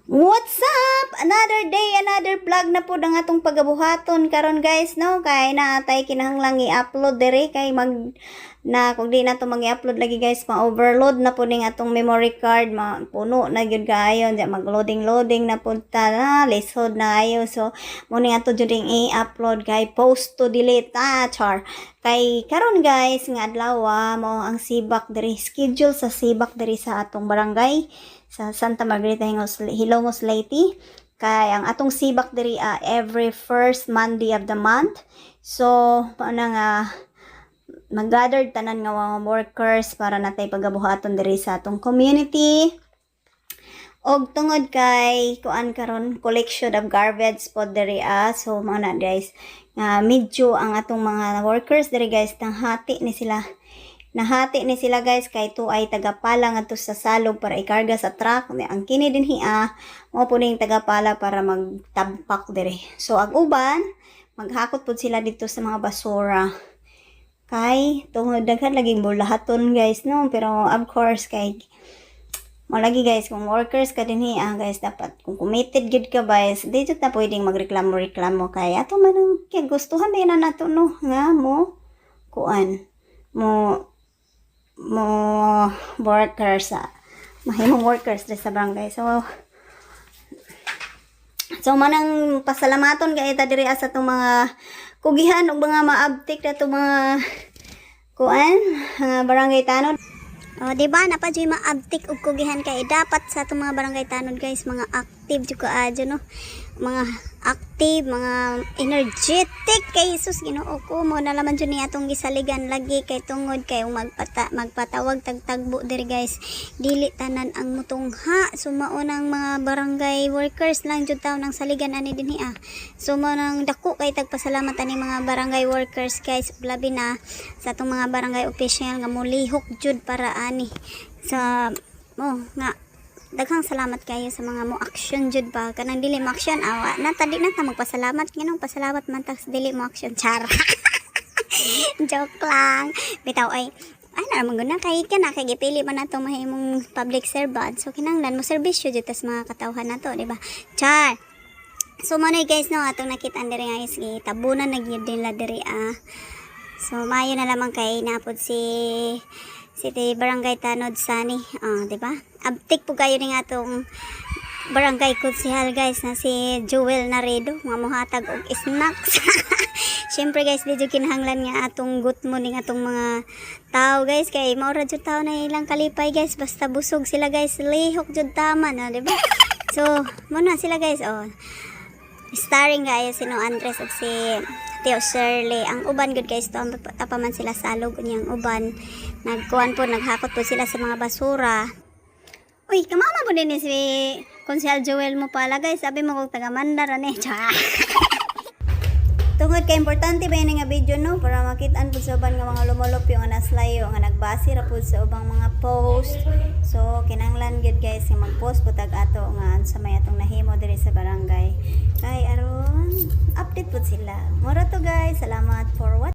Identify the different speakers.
Speaker 1: What's up? Another day, another vlog na po ang atong pagabuhaton karon guys, no? Kay naatay kinahanglang i-upload diri kay kung di na to mag-i-upload lagi guys, ma-overload na po ning atong memory card, puno na gyud kaayo, mag-loading na punta na, lisod na ayo. So muni ato jud i-upload kay post to delete char. Kay karon guys nga adlaw mo ang sibak diri, schedule sa sibak diri sa atong barangay sa Santa Margarita Hilongos Leyte. Kay ang atong sibak diri every first Monday of the month. So paano nga mag-gather tanan nga mga workers para natay pagabuhaton diri sa atong community. Og tungod kay kuan karon collection of garbage pod diri so mga guys medyo ang atong mga workers diri guys nahati ni sila guys kay to ay tagapala ngadto sa salog para ikarga sa truck. Ang kini dinhi mo po ning tagapala para magtabpak diri. So ang uban maghakot pud sila dito sa mga basura. Kay tungod daghan laging bulahaton guys, no, pero of course kay malagi guys kung workers ka dinhi guys, dapat kung committed gud ka guys, di jud na pwedeng magreklamo kay ato man ang gustuhan din na nato, no, nga mo kuan mo workers mahimong workers sa barangay. So manang pasalamaton kay ta diri sa itong mga kugihan ug mga maabtik na itong mga kuan barangay tanod. Di ba napadyoy maabtik ug kugihan kay dapat sa itong mga barangay tanod guys mga active jud kaadyo, no, mga active, mga energetic kay Jesus Ginoo ko mo na laman jud ni atong gisaligan lagi kay tungod kay magpatawag tagtagbo diri guys, dili tanan ang mutungha. So mao nang mga barangay workers lang jud taw nang saligan ani dinhi So mao nang dako kay tagpasalamat ani mga barangay workers guys, labi na sa atong mga barangay official nga mulihok jud para ani sa nga daghang salamat kayo sa mga mo action jud ba kanang dili mo action na tadi na ta magpasalamat nganong pasalamat man ta sa dili mo action char. Joke lang bitaw ay na maguna kay kay gipili man nato mahimong public servant, so kinahanglan mo serbisyo jud tas mga katawhan nato, di ba char. So manay guys, no, atong nakita diri nga is tabunan na gyud nila diri so mayo na lamang kay napod si barangay tanod sani di ba abtik po kayo ning atong barangay konsehal guys na si Joel Naredo nga mohatag og snacks. Syempre guys di jud kinahanglan nga atong gutmo ning atong mga tao guys kay maura jud tao na ilang kalipay guys basta busog sila guys, lihok jud tama na, di ba? So muna sila guys starring kayo si No Andres ug si Teo Shirley. Ang uban good guys to tapaman sila salog unyang uban nagkuan po naghakot po sila sa mga basura. Uy, kamama po din si Konsehal Joel mo pala guys, sabi mo kung taga Mandar ani tungod kay importante ba yun nga video, no, para makitaan po sa uban nga mga lumulop yung naslayo nga nagbase ra po sa ubang mga post. So kinahanglan gud guys nga mag-post po tag ato nga sa may atong nahimo diri sa barangay kay aron update po sila. Mura to guys, salamat for watching.